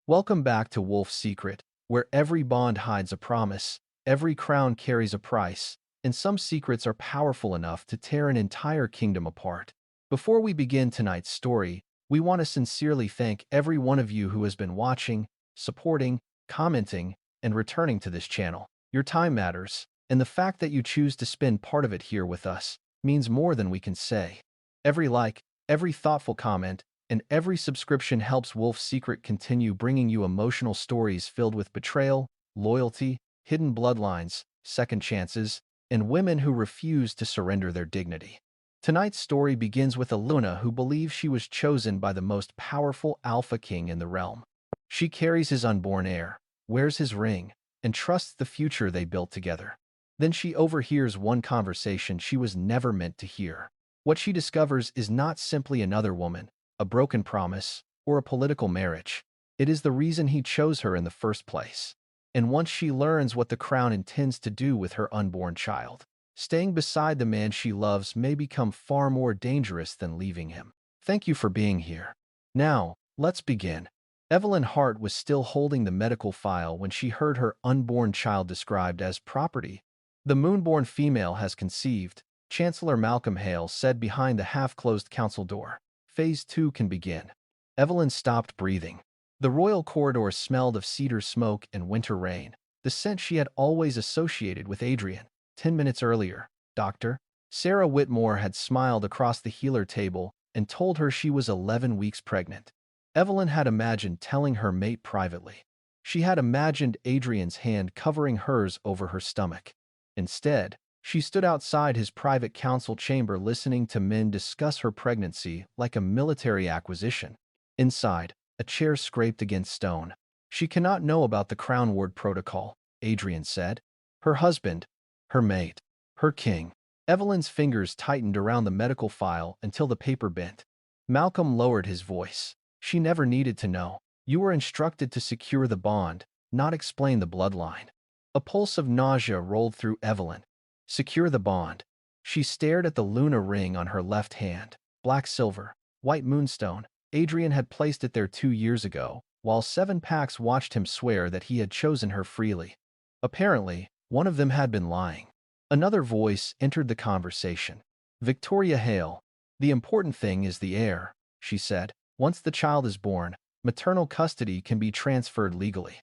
Welcome back to Wolf's Secret, where every bond hides a promise, every crown carries a price, and some secrets are powerful enough to tear an entire kingdom apart. Before we begin tonight's story, we want to sincerely thank every one of you who has been watching, supporting, commenting, and returning to this channel. Your time matters, and the fact that you choose to spend part of it here with us means more than we can say. Every like, every thoughtful comment, and every subscription helps Wolf's Secret continue bringing you emotional stories filled with betrayal, loyalty, hidden bloodlines, second chances, and women who refuse to surrender their dignity. Tonight's story begins with a Luna who believes she was chosen by the most powerful Alpha King in the realm. She carries his unborn heir, wears his ring, and trusts the future they built together. Then she overhears one conversation she was never meant to hear. What she discovers is not simply another woman, a broken promise, or a political marriage. It is the reason he chose her in the first place. And once she learns what the crown intends to do with her unborn child, staying beside the man she loves may become far more dangerous than leaving him. Thank you for being here. Now, let's begin. Evelyn Hart was still holding the medical file when she heard her unborn child described as property. The Moonborn female has conceived, Chancellor Malcolm Hale said behind the half-closed council door. Phase 2 can begin. Evelyn stopped breathing. The royal corridor smelled of cedar smoke and winter rain, the scent she had always associated with Adrian. 10 minutes earlier, Dr. Sarah Whitmore had smiled across the healer table and told her she was 11 weeks pregnant. Evelyn had imagined telling her mate privately. She had imagined Adrian's hand covering hers over her stomach. Instead, she stood outside his private council chamber listening to men discuss her pregnancy like a military acquisition. Inside, a chair scraped against stone. She cannot know about the crown ward protocol, Adrian said. Her husband, her mate, her king. Evelyn's fingers tightened around the medical file until the paper bent. Malcolm lowered his voice. She never needed to know. You were instructed to secure the bond, not explain the bloodline. A pulse of nausea rolled through Evelyn. Secure the bond. She stared at the Luna ring on her left hand. Black silver, white moonstone. Adrian had placed it there 2 years ago, while 7 packs watched him swear that he had chosen her freely. Apparently, one of them had been lying. Another voice entered the conversation. Victoria Hale. The important thing is the heir, she said. Once the child is born, maternal custody can be transferred legally.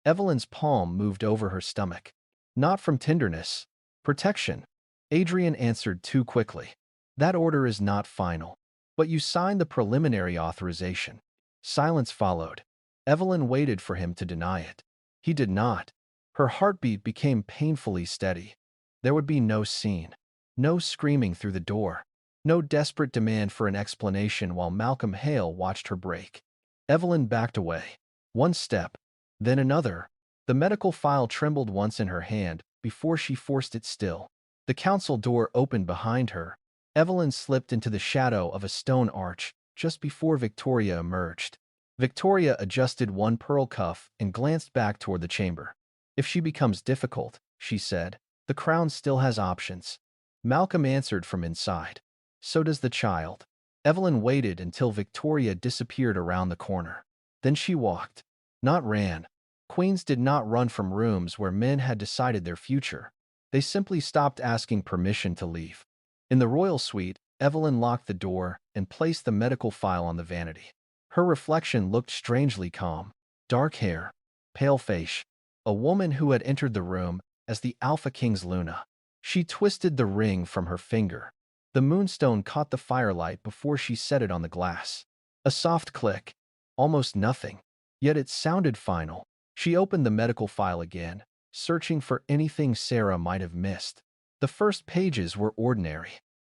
Evelyn's palm moved over her stomach. Not from tenderness. Protection. Adrian answered too quickly. That order is not final. But you signed the preliminary authorization. Silence followed. Evelyn waited for him to deny it. He did not. Her heartbeat became painfully steady. There would be no scene. No screaming through the door. No desperate demand for an explanation while Malcolm Hale watched her break. Evelyn backed away. One step. Then another. The medical file trembled once in her hand before she forced it still. The council door opened behind her. Evelyn slipped into the shadow of a stone arch just before Victoria emerged. Victoria adjusted one pearl cuff and glanced back toward the chamber. If she becomes difficult, she said, the crown still has options. Malcolm answered from inside. So does the child. Evelyn waited until Victoria disappeared around the corner. Then she walked. Not ran. Queens did not run from rooms where men had decided their future. They simply stopped asking permission to leave. In the royal suite, Evelyn locked the door and placed the medical file on the vanity. Her reflection looked strangely calm. Dark hair, pale face, a woman who had entered the room as the Alpha King's Luna. She twisted the ring from her finger. The moonstone caught the firelight before she set it on the glass. A soft click. Almost nothing. Yet it sounded final. She opened the medical file again, searching for anything Sarah might have missed. The first pages were ordinary.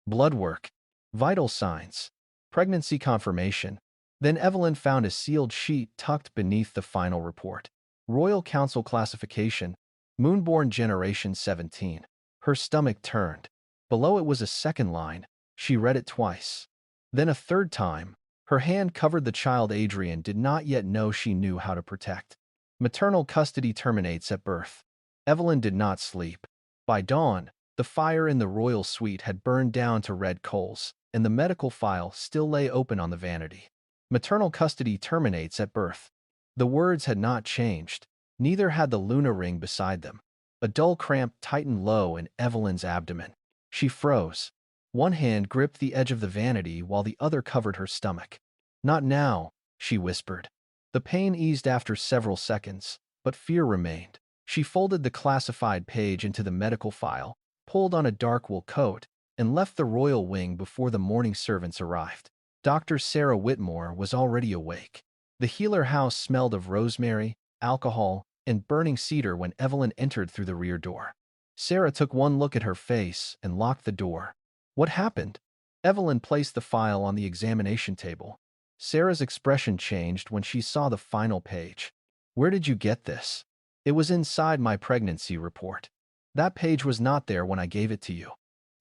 Blood work, vital signs, pregnancy confirmation. Then Evelyn found a sealed sheet tucked beneath the final report. Royal Council classification, Moonborn Generation 17. Her stomach turned. Below it was a second line. She read it twice. Then a third time. Her hand covered the child Adrian did not yet know she knew how to protect. Maternal custody terminates at birth. Evelyn did not sleep. By dawn, the fire in the royal suite had burned down to red coals, and the medical file still lay open on the vanity. Maternal custody terminates at birth. The words had not changed. Neither had the Luna ring beside them. A dull cramp tightened low in Evelyn's abdomen. She froze. One hand gripped the edge of the vanity while the other covered her stomach. "Not now," she whispered. The pain eased after several seconds, but fear remained. She folded the classified page into the medical file, pulled on a dark wool coat, and left the royal wing before the morning servants arrived. Dr. Sarah Whitmore was already awake. The healer house smelled of rosemary, alcohol, and burning cedar when Evelyn entered through the rear door. Sarah took one look at her face and locked the door. What happened? Evelyn placed the file on the examination table. Sarah's expression changed when she saw the final page. "Where did you get this?" "It was inside my pregnancy report. That page was not there when I gave it to you."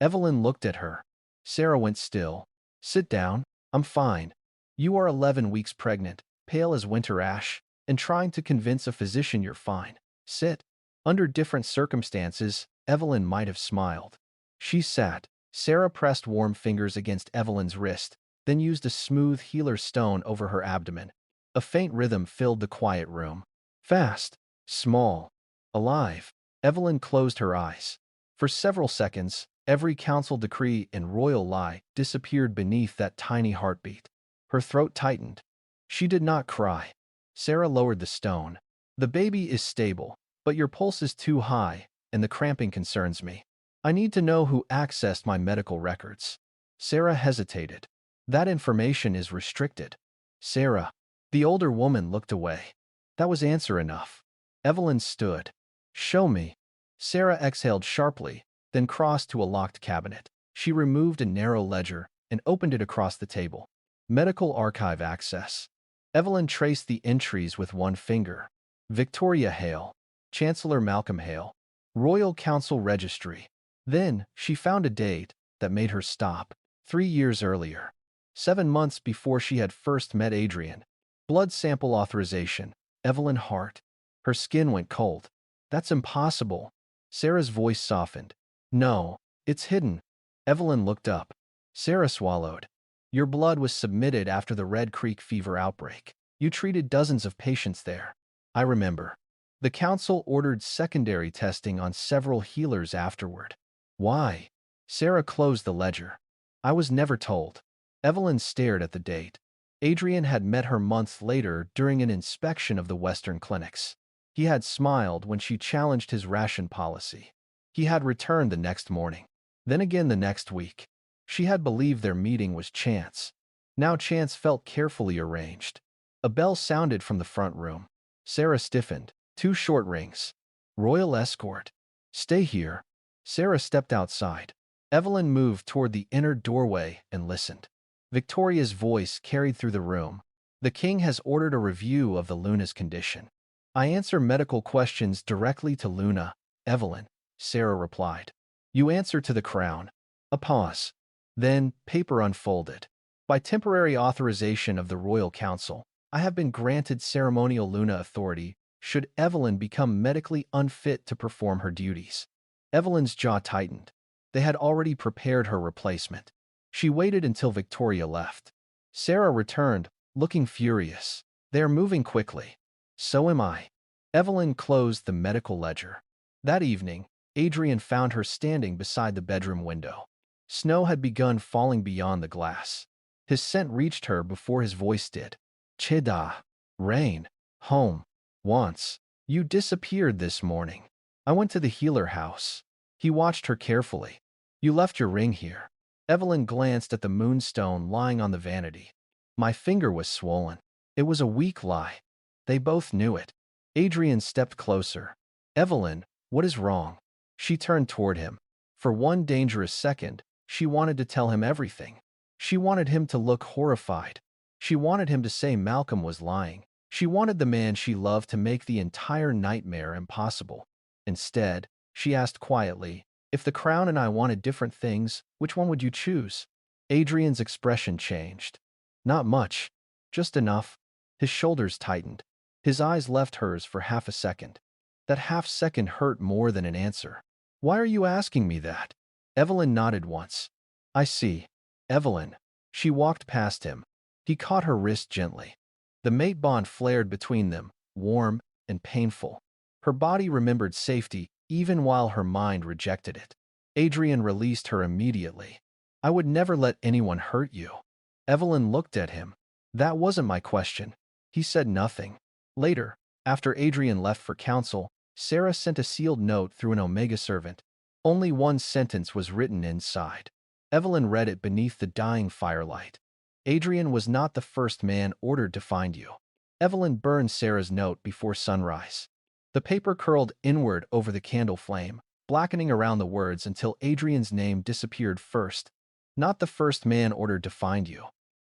Evelyn looked at her. Sarah went still. "Sit down. I'm fine. You are 11 weeks pregnant, pale as winter ash, and trying to convince a physician you're fine. Sit." Under different circumstances, Evelyn might have smiled. She sat. Sarah pressed warm fingers against Evelyn's wrist, then used a smooth healer stone over her abdomen. A faint rhythm filled the quiet room. Fast, small, alive. Evelyn closed her eyes. For several seconds, every council decree and royal lie disappeared beneath that tiny heartbeat. Her throat tightened. She did not cry. Sarah lowered the stone. "The baby is stable, but your pulse is too high, and the cramping concerns me. I need to know who accessed my medical records." Sarah hesitated. "That information is restricted." "Sarah." The older woman looked away. That was answer enough. Evelyn stood. "Show me." Sarah exhaled sharply, then crossed to a locked cabinet. She removed a narrow ledger and opened it across the table. Medical archive access. Evelyn traced the entries with one finger. Victoria Hale, Chancellor Malcolm Hale, Royal Council Registry. Then she found a date that made her stop. 3 years earlier. 7 months before she had first met Adrian. Blood sample authorization. Evelyn Hart. Her skin went cold. "That's impossible." Sarah's voice softened. "No, it's hidden." Evelyn looked up. Sarah swallowed. "Your blood was submitted after the Red Creek fever outbreak. You treated dozens of patients there." "I remember." "The council ordered secondary testing on several healers afterward." "Why?" Sarah closed the ledger. "I was never told." Evelyn stared at the date. Adrian had met her months later during an inspection of the Western clinics. He had smiled when she challenged his ration policy. He had returned the next morning. Then again the next week. She had believed their meeting was chance. Now chance felt carefully arranged. A bell sounded from the front room. Sarah stiffened. 2 short rings. "Royal escort." "Stay here." Sarah stepped outside. Evelyn moved toward the inner doorway and listened. Victoria's voice carried through the room. "The king has ordered a review of the Luna's condition." "I answer medical questions directly to Luna, Evelyn," Sarah replied. "You answer to the crown." A pause. Then, paper unfolded. "By temporary authorization of the Royal Council, I have been granted ceremonial Luna authority should Evelyn become medically unfit to perform her duties." Evelyn's jaw tightened. They had already prepared her replacement. She waited until Victoria left. Sarah returned, looking furious. "They are moving quickly." "So am I." Evelyn closed the medical ledger. That evening, Adrian found her standing beside the bedroom window. Snow had begun falling beyond the glass. His scent reached her before his voice did. "Chida. Rain. Home. Once. You disappeared this morning. I went to the healer house." He watched her carefully. "You left your ring here." Evelyn glanced at the moonstone lying on the vanity. "My finger was swollen." It was a weak lie. They both knew it. Adrian stepped closer. "Evelyn, what is wrong?" She turned toward him. For one dangerous second, she wanted to tell him everything. She wanted him to look horrified. She wanted him to say Malcolm was lying. She wanted the man she loved to make the entire nightmare impossible. Instead, she asked quietly, "If the crown and I wanted different things, which one would you choose?" Adrian's expression changed. "Not much. Just enough." His shoulders tightened. His eyes left hers for half a second. That half second hurt more than an answer. "Why are you asking me that?" Evelyn nodded once. "I see." "Evelyn." She walked past him. He caught her wrist gently. The mate bond flared between them, warm and painful. Her body remembered safety even while her mind rejected it. Adrian released her immediately. I would never let anyone hurt you. Evelyn looked at him. That wasn't my question. He said nothing. Later, after Adrian left for council, Sarah sent a sealed note through an Omega servant. Only one sentence was written inside. Evelyn read it beneath the dying firelight. Adrian was not the first man ordered to find you. Evelyn burned Sarah's note before sunrise. The paper curled inward over the candle flame, blackening around the words until Adrian's name disappeared first. Not the first man ordered to find you.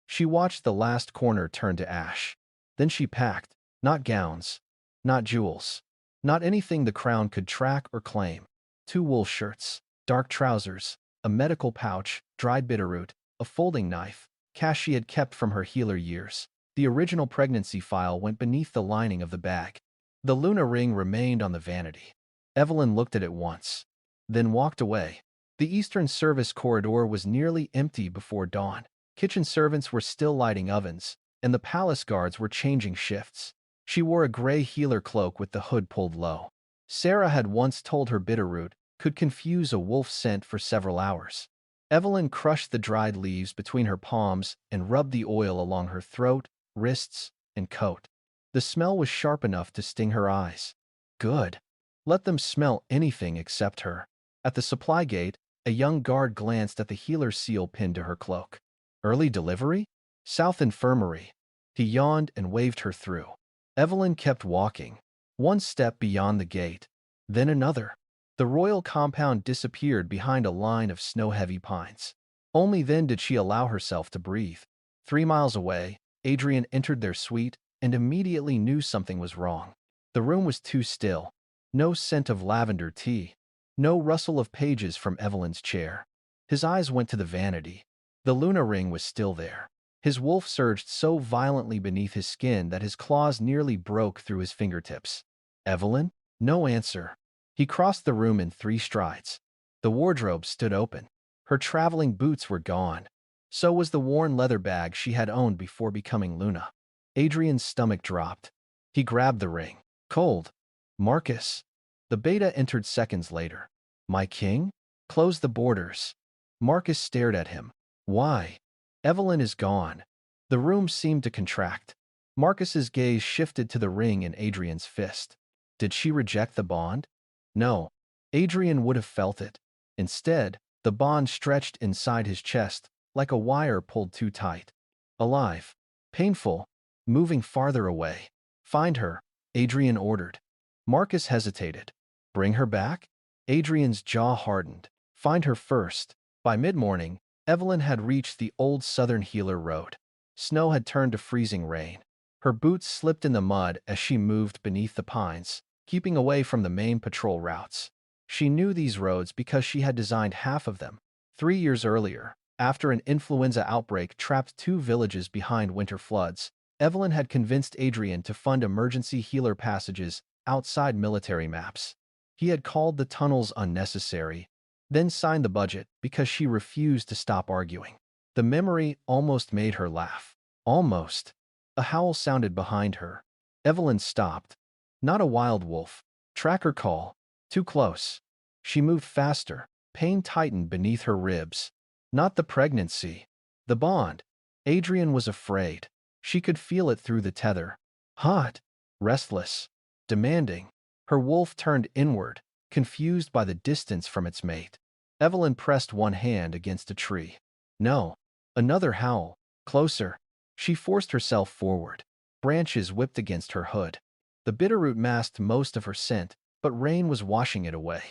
She watched the last corner turn to ash. Then she packed. Not gowns. Not jewels. Not anything the crown could track or claim. 2 wool shirts, dark trousers, a medical pouch, dried bitterroot, a folding knife, cash she had kept from her healer years. The original pregnancy file went beneath the lining of the bag. The Luna ring remained on the vanity. Evelyn looked at it once, then walked away. The Eastern Service corridor was nearly empty before dawn. Kitchen servants were still lighting ovens, and the palace guards were changing shifts. She wore a gray healer cloak with the hood pulled low. Sarah had once told her bitterroot could confuse a wolf scent for several hours. Evelyn crushed the dried leaves between her palms and rubbed the oil along her throat, wrists, and coat. The smell was sharp enough to sting her eyes. Good. Let them smell anything except her. At the supply gate, a young guard glanced at the healer seal pinned to her cloak. Early delivery? South Infirmary. He yawned and waved her through. Evelyn kept walking, one step beyond the gate, then another. The royal compound disappeared behind a line of snow-heavy pines. Only then did she allow herself to breathe. 3 miles away, Adrian entered their suite and immediately knew something was wrong. The room was too still. No scent of lavender tea. No rustle of pages from Evelyn's chair. His eyes went to the vanity. The Luna ring was still there. His wolf surged so violently beneath his skin that his claws nearly broke through his fingertips. Evelyn? No answer. He crossed the room in 3 strides. The wardrobe stood open. Her traveling boots were gone. So was the worn leather bag she had owned before becoming Luna. Adrian's stomach dropped. He grabbed the ring. Cold. Marcus. The beta entered seconds later. My king? Close the borders. Marcus stared at him. Why? Evelyn is gone. The room seemed to contract. Marcus's gaze shifted to the ring in Adrian's fist. Did she reject the bond? No. Adrian would have felt it. Instead, the bond stretched inside his chest, like a wire pulled too tight. Alive. Painful. Moving farther away. Find her, Adrian ordered. Marcus hesitated. Bring her back? Adrian's jaw hardened. Find her first. By mid-morning, Evelyn had reached the old southern healer road. Snow had turned to freezing rain. Her boots slipped in the mud as she moved beneath the pines, keeping away from the main patrol routes. She knew these roads because she had designed half of them. 3 years earlier, after an influenza outbreak trapped 2 villages behind winter floods, Evelyn had convinced Adrian to fund emergency healer passages outside military maps. He had called the tunnels unnecessary, then signed the budget because she refused to stop arguing. The memory almost made her laugh. Almost. A howl sounded behind her. Evelyn stopped. Not a wild wolf. Tracker call. Too close. She moved faster. Pain tightened beneath her ribs. Not the pregnancy. The bond. Adrian was afraid. She could feel it through the tether. Hot. Restless. Demanding. Her wolf turned inward, confused by the distance from its mate. Evelyn pressed one hand against a tree. No. Another howl. Closer. She forced herself forward. Branches whipped against her hood. The bitterroot masked most of her scent, but rain was washing it away.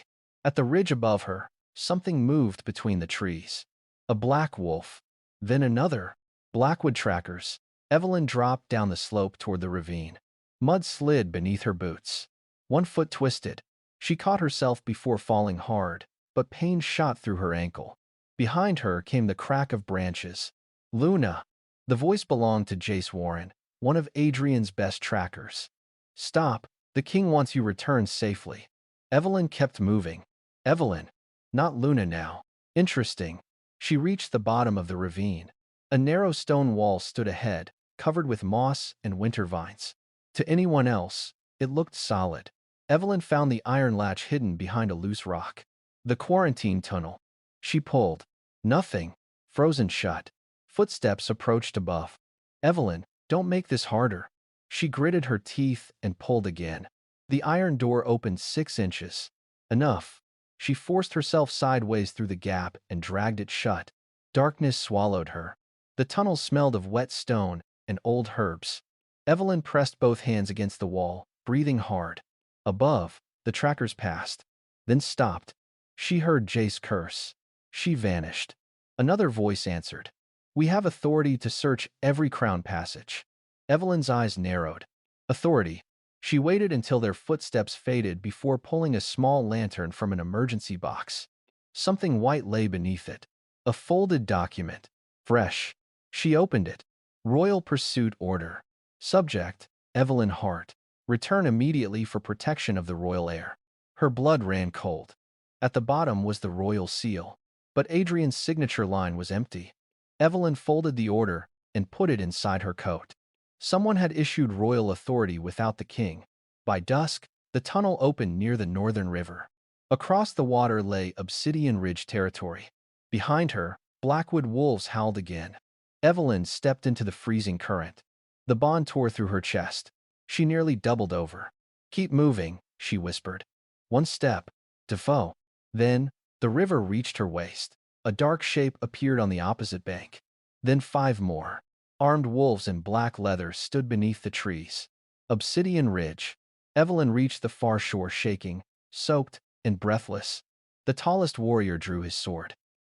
At the ridge above her, something moved between the trees. A black wolf. Then another. Blackwood trackers. Evelyn dropped down the slope toward the ravine. Mud slid beneath her boots. One foot twisted. She caught herself before falling hard, but pain shot through her ankle. Behind her came the crack of branches. Luna. The voice belonged to Jace Warren, one of Adrian's best trackers. Stop. The king wants you returned safely. Evelyn kept moving. Evelyn. Not Luna now. Interesting. She reached the bottom of the ravine. A narrow stone wall stood ahead, covered with moss and winter vines. To anyone else, it looked solid. Evelyn found the iron latch hidden behind a loose rock. The quarantine tunnel. She pulled. Nothing. Frozen shut. Footsteps approached above. Evelyn, don't make this harder. She gritted her teeth and pulled again. The iron door opened 6 inches. Enough. She forced herself sideways through the gap and dragged it shut. Darkness swallowed her. The tunnel smelled of wet stone and old herbs. Evelyn pressed both hands against the wall, breathing hard. Above, the trackers passed, then stopped. She heard Jace curse. She vanished. Another voice answered. We have authority to search every crown passage. Evelyn's eyes narrowed. Authority. She waited until their footsteps faded before pulling a small lantern from an emergency box. Something white lay beneath it. A folded document. Fresh. She opened it. Royal Pursuit Order. Subject, Evelyn Hart. Return immediately for protection of the royal heir. Her blood ran cold. At the bottom was the royal seal. But Adrian's signature line was empty. Evelyn folded the order and put it inside her coat. Someone had issued royal authority without the king. By dusk, the tunnel opened near the northern river. Across the water lay Obsidian Ridge territory. Behind her, Blackwood wolves howled again. Evelyn stepped into the freezing current. The bond tore through her chest. She nearly doubled over. Keep moving, she whispered. One step. Defoe. Then, the river reached her waist. A dark shape appeared on the opposite bank. Then 5 more. Armed wolves in black leather stood beneath the trees. Obsidian Ridge. Evelyn reached the far shore shaking, soaked, and breathless. The tallest warrior drew his sword.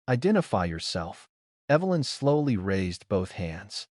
Identify yourself. Evelyn slowly raised both hands.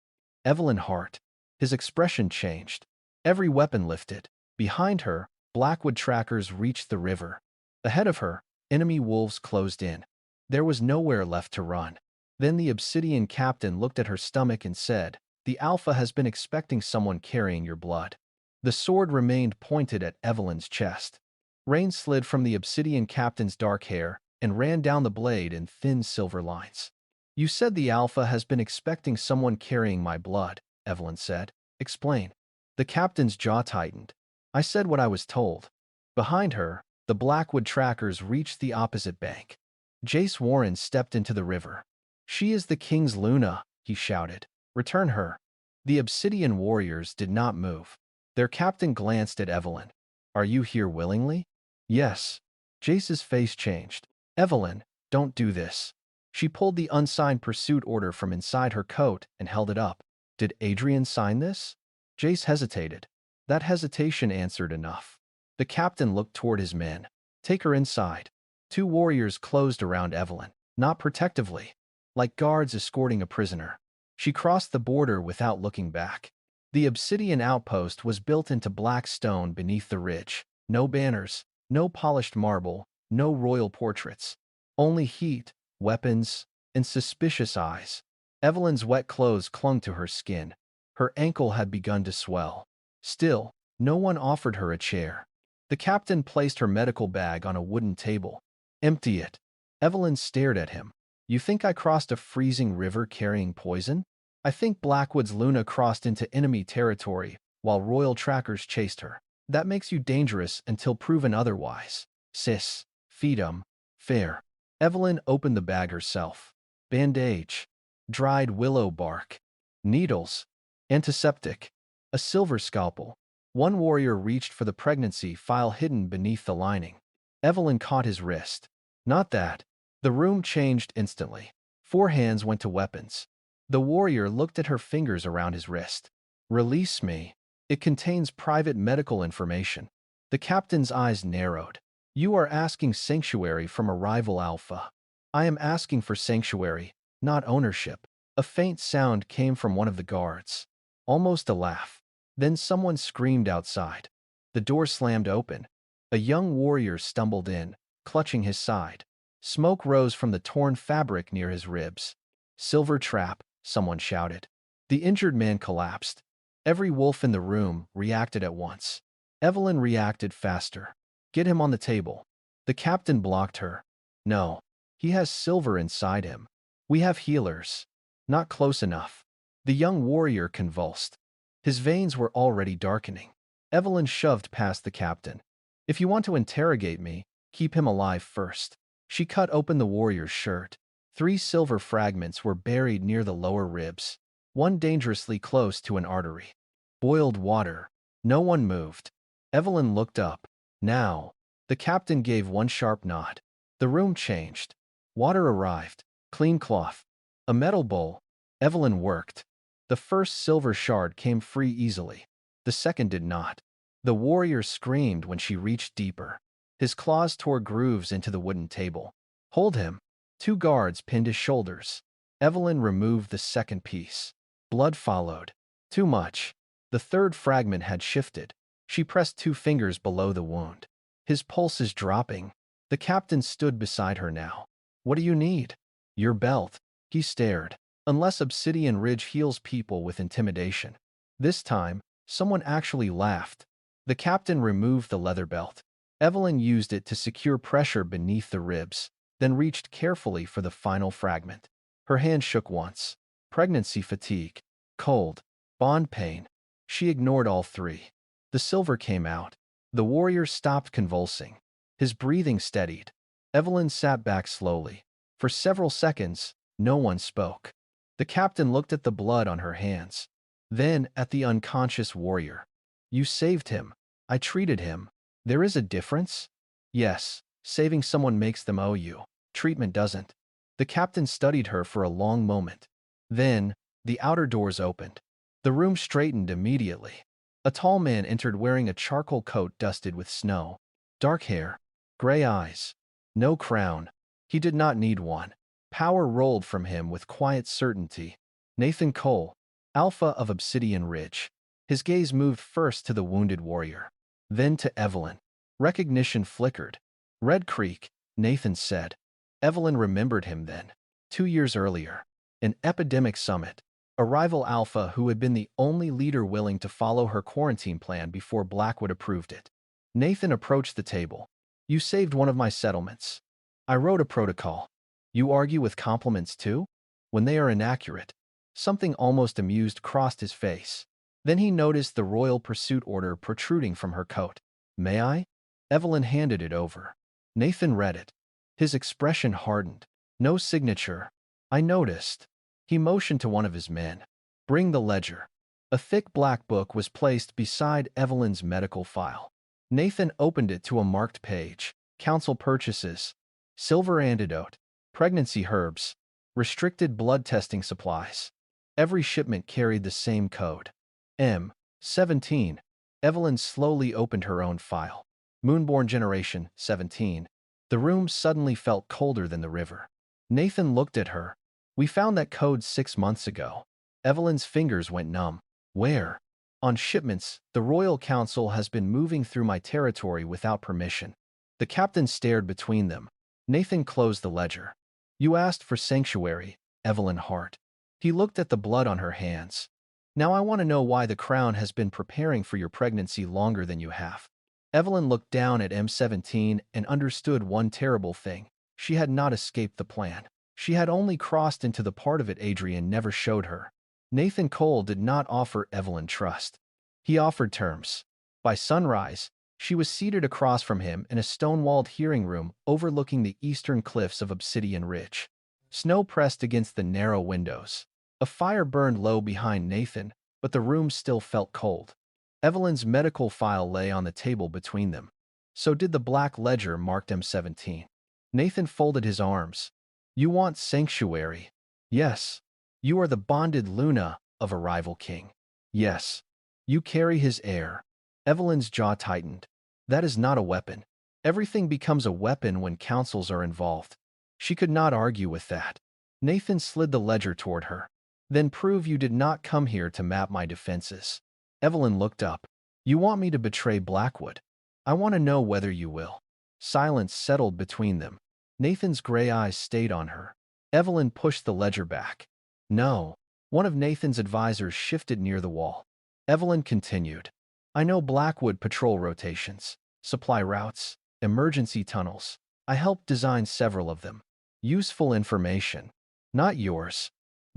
Evelyn Hart. His expression changed. Every weapon lifted. Behind her, Blackwood trackers reached the river. Ahead of her, enemy wolves closed in. There was nowhere left to run. Then the Obsidian captain looked at her stomach and said, The Alpha has been expecting someone carrying your blood. The sword remained pointed at Evelyn's chest. Rain slid from the Obsidian captain's dark hair and ran down the blade in thin silver lines. You said the Alpha has been expecting someone carrying my blood, Evelyn said. Explain. The captain's jaw tightened. I said what I was told. Behind her, the Blackwood trackers reached the opposite bank. Jace Warren stepped into the river. She is the king's Luna, he shouted. Return her. The Obsidian warriors did not move. Their captain glanced at Evelyn. Are you here willingly? Yes. Jace's face changed. Evelyn, don't do this. She pulled the unsigned pursuit order from inside her coat and held it up. Did Adrian sign this? Jace hesitated. That hesitation answered enough. The captain looked toward his men. Take her inside. 2 warriors closed around Evelyn, not protectively, like guards escorting a prisoner. She crossed the border without looking back. The Obsidian outpost was built into black stone beneath the ridge. No banners, no polished marble, no royal portraits. Only heat, weapons, and suspicious eyes. Evelyn's wet clothes clung to her skin. Her ankle had begun to swell. Still, no one offered her a chair. The captain placed her medical bag on a wooden table. Empty it. Evelyn stared at him. You think I crossed a freezing river carrying poison? I think Blackwood's Luna crossed into enemy territory while royal trackers chased her. That makes you dangerous until proven otherwise. Sis. Feedum. Fair. Evelyn opened the bag herself. Bandage. Dried willow bark. Needles. Antiseptic. A silver scalpel. One warrior reached for the pregnancy file hidden beneath the lining. Evelyn caught his wrist. Not that. The room changed instantly. 4 hands went to weapons. The warrior looked at her fingers around his wrist. Release me. It contains private medical information. The captain's eyes narrowed. You are asking sanctuary from a rival Alpha. I am asking for sanctuary, not ownership. A faint sound came from one of the guards. Almost a laugh. Then someone screamed outside. The door slammed open. A young warrior stumbled in, clutching his side. Smoke rose from the torn fabric near his ribs. Silver trap, someone shouted. The injured man collapsed. Every wolf in the room reacted at once. Evelyn reacted faster. Get him on the table. The captain blocked her. No. He has silver inside him. We have healers. Not close enough. The young warrior convulsed. His veins were already darkening. Evelyn shoved past the captain. If you want to interrogate me, keep him alive first. She cut open the warrior's shirt. 3 silver fragments were buried near the lower ribs, one dangerously close to an artery. Boiled water. No one moved. Evelyn looked up. Now. The captain gave one sharp nod. The room changed. Water arrived. Clean cloth. A metal bowl. Evelyn worked. The first silver shard came free easily. The second did not. The warrior screamed when she reached deeper. His claws tore grooves into the wooden table. Hold him. 2 guards pinned his shoulders. Evelyn removed the second piece. Blood followed. Too much. The third fragment had shifted. She pressed 2 fingers below the wound. His pulse is dropping. The captain stood beside her now. What do you need? Your belt. He stared. Unless Obsidian Ridge heals people with intimidation. This time, someone actually laughed. The captain removed the leather belt. Evelyn used it to secure pressure beneath the ribs, then reached carefully for the final fragment. Her hand shook once. Pregnancy fatigue. Cold. Bond pain. She ignored all 3. The silver came out. The warrior stopped convulsing. His breathing steadied. Evelyn sat back slowly. For several seconds, no one spoke. The captain looked at the blood on her hands, then at the unconscious warrior. You saved him. I treated him. There is a difference? Yes, saving someone makes them owe you. Treatment doesn't. The captain studied her for a long moment. Then, the outer doors opened. The room straightened immediately. A tall man entered wearing a charcoal coat dusted with snow. Dark hair. Gray eyes. No crown. He did not need one. Power rolled from him with quiet certainty. Nathan Cole, Alpha of Obsidian Ridge. His gaze moved first to the wounded warrior, then to Evelyn. Recognition flickered. Red Creek, Nathan said. Evelyn remembered him then. 2 years earlier. An epidemic summit. A rival Alpha who had been the only leader willing to follow her quarantine plan before Blackwood approved it. Nathan approached the table. You saved one of my settlements. I wrote a protocol. You argue with compliments too? When they are inaccurate. Something almost amused crossed his face. Then he noticed the royal pursuit order protruding from her coat. May I? Evelyn handed it over. Nathan read it. His expression hardened. No signature. I noticed. He motioned to one of his men. Bring the ledger. A thick black book was placed beside Evelyn's medical file. Nathan opened it to a marked page. Council purchases. Silver antidote. Pregnancy herbs. Restricted blood testing supplies. Every shipment carried the same code. M17. Evelyn slowly opened her own file. Moonborn Generation 17. The room suddenly felt colder than the river. Nathan looked at her. We found that code 6 months ago. Evelyn's fingers went numb. Where? On shipments, the Royal Council has been moving through my territory without permission. The captain stared between them. Nathan closed the ledger. You asked for sanctuary, Evelyn Hart. He looked at the blood on her hands. Now I want to know why the Crown has been preparing for your pregnancy longer than you have. Evelyn looked down at M17 and understood one terrible thing. She had not escaped the plan. She had only crossed into the part of it Adrian never showed her. Nathan Cole did not offer Evelyn trust. He offered terms. By sunrise, she was seated across from him in a stone-walled hearing room overlooking the eastern cliffs of Obsidian Ridge. Snow pressed against the narrow windows. A fire burned low behind Nathan, but the room still felt cold. Evelyn's medical file lay on the table between them. So did the black ledger marked M17. Nathan folded his arms. You want sanctuary? Yes. You are the bonded Luna of a rival king. Yes. You carry his heir. Evelyn's jaw tightened. That is not a weapon. Everything becomes a weapon when councils are involved. She could not argue with that. Nathan slid the ledger toward her. Then prove you did not come here to map my defenses. Evelyn looked up. You want me to betray Blackwood? I want to know whether you will. Silence settled between them. Nathan's gray eyes stayed on her. Evelyn pushed the ledger back. No. One of Nathan's advisors shifted near the wall. Evelyn continued. I know Blackwood patrol rotations, supply routes, emergency tunnels. I helped design several of them. Useful information. Not yours.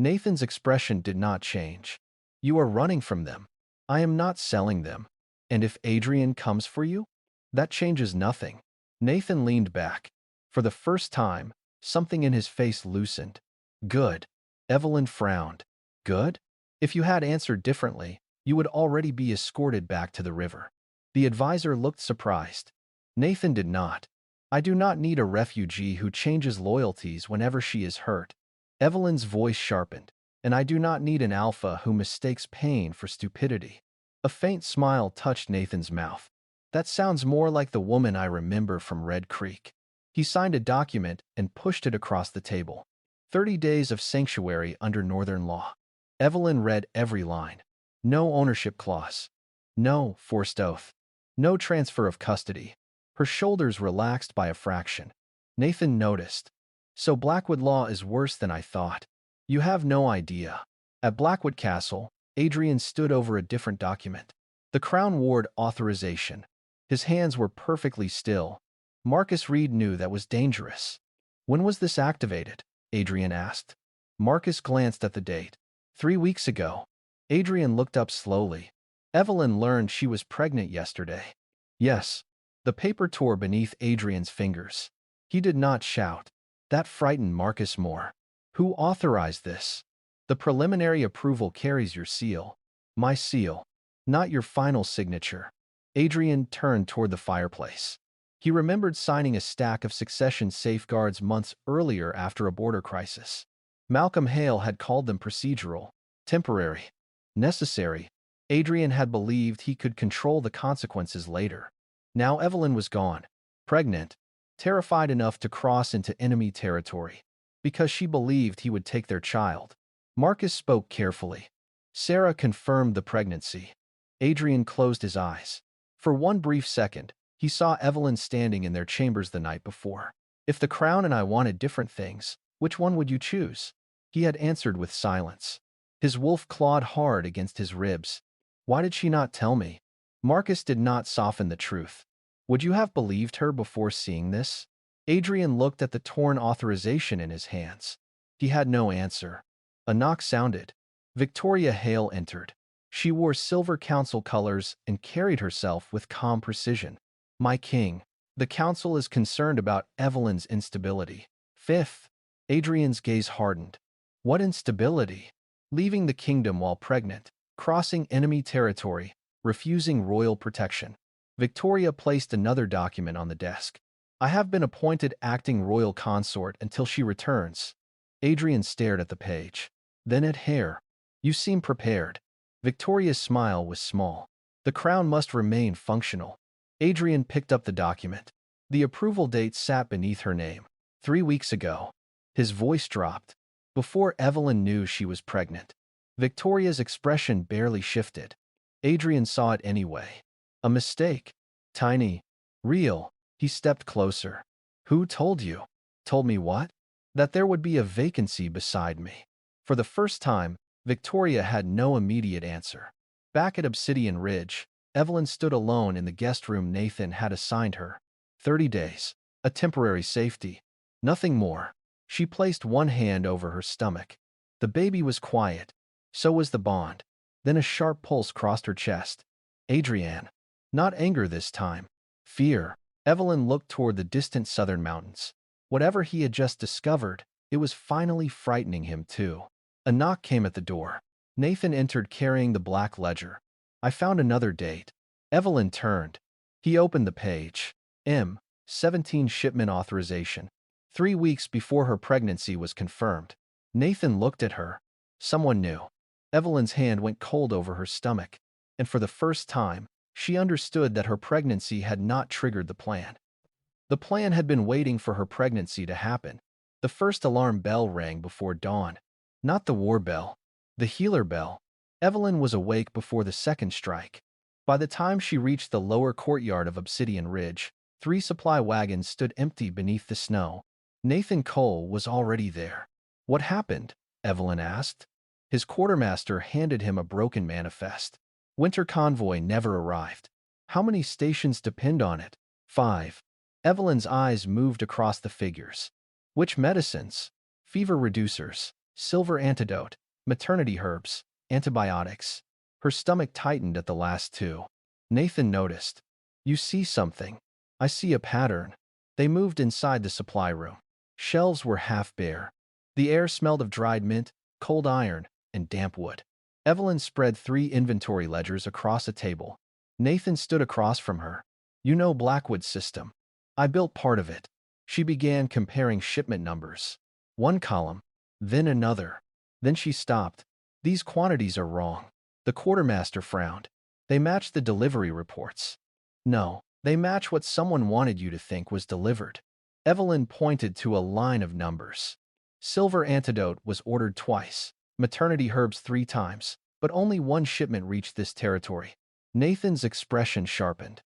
Nathan's expression did not change. You are running from them. I am not selling them. And if Adrian comes for you? That changes nothing. Nathan leaned back. For the first time, something in his face loosened. Good. Evelyn frowned. Good? If you had answered differently, you would already be escorted back to the river. The advisor looked surprised. Nathan did not. I do not need a refugee who changes loyalties whenever she is hurt. Evelyn's voice sharpened. And I do not need an alpha who mistakes pain for stupidity. A faint smile touched Nathan's mouth. That sounds more like the woman I remember from Red Creek. He signed a document and pushed it across the table. 30 days of sanctuary under Northern law. Evelyn read every line. No ownership clause. No forced oath. No transfer of custody. Her shoulders relaxed by a fraction. Nathan noticed. So Blackwood law is worse than I thought. You have no idea. At Blackwood Castle, Adrian stood over a different document. The Crown Ward authorization. His hands were perfectly still. Marcus Reed knew that was dangerous. When was this activated? Adrian asked. Marcus glanced at the date. 3 weeks ago. Adrian looked up slowly. Evelyn learned she was pregnant yesterday. Yes. The paper tore beneath Adrian's fingers. He did not shout. That frightened Marcus more. Who authorized this? The preliminary approval carries your seal. My seal. Not your final signature. Adrian turned toward the fireplace. He remembered signing a stack of succession safeguards months earlier after a border crisis. Malcolm Hale had called them procedural, temporary, necessary. Adrian had believed he could control the consequences later. Now Evelyn was gone, pregnant, terrified enough to cross into enemy territory, because she believed he would take their child. Marcus spoke carefully. Sarah confirmed the pregnancy. Adrian closed his eyes. For one brief second, he saw Evelyn standing in their chambers the night before. If the crown and I wanted different things, which one would you choose? He had answered with silence. His wolf clawed hard against his ribs. Why did she not tell me? Marcus did not soften the truth. Would you have believed her before seeing this? Adrian looked at the torn authorization in his hands. He had no answer. A knock sounded. Victoria Hale entered. She wore silver council colors and carried herself with calm precision. My king, the council is concerned about Evelyn's instability. Fifth, Adrian's gaze hardened. What instability? Leaving the kingdom while pregnant, crossing enemy territory, refusing royal protection. Victoria placed another document on the desk. I have been appointed acting royal consort until she returns. Adrian stared at the page. Then at Hare. You seem prepared. Victoria's smile was small. The crown must remain functional. Adrian picked up the document. The approval date sat beneath her name. 3 weeks ago. His voice dropped. Before Evelyn knew she was pregnant. Victoria's expression barely shifted. Adrian saw it anyway. A mistake. Tiny. Real. He stepped closer. Who told you? Told me what? That there would be a vacancy beside me. For the first time, Victoria had no immediate answer. Back at Obsidian Ridge, Evelyn stood alone in the guest room Nathan had assigned her. 30 days. A temporary safety. Nothing more. She placed one hand over her stomach. The baby was quiet. So was the bond. Then a sharp pulse crossed her chest. Adrian. Not anger this time. Fear. Evelyn looked toward the distant southern mountains. Whatever he had just discovered, it was finally frightening him too. A knock came at the door. Nathan entered carrying the black ledger. I found another date. Evelyn turned. He opened the page. 17 shipment authorization. 3 weeks before her pregnancy was confirmed. Nathan looked at her. Someone new. Evelyn's hand went cold over her stomach. And for the first time, she understood that her pregnancy had not triggered the plan. The plan had been waiting for her pregnancy to happen. The first alarm bell rang before dawn. Not the war bell. The healer bell. Evelyn was awake before the second strike. By the time she reached the lower courtyard of Obsidian Ridge, 3 supply wagons stood empty beneath the snow. Nathan Cole was already there. What happened? Evelyn asked. His quartermaster handed him a broken manifest. Winter convoy never arrived. How many stations depend on it? 5. Evelyn's eyes moved across the figures. Which medicines? Fever reducers. Silver antidote, maternity herbs, antibiotics. Her stomach tightened at the last two. Nathan noticed. You see something. I see a pattern. They moved inside the supply room. Shelves were half bare. The air smelled of dried mint, cold iron, and damp wood. Evelyn spread 3 inventory ledgers across a table. Nathan stood across from her. You know Blackwood's system. I built part of it. She began comparing shipment numbers. One column, then another. Then she stopped. These quantities are wrong. The quartermaster frowned. They match the delivery reports. No, they match what someone wanted you to think was delivered. Evelyn pointed to a line of numbers. Silver antidote was ordered twice, maternity herbs 3 times, but only 1 shipment reached this territory. Nathan's expression sharpened.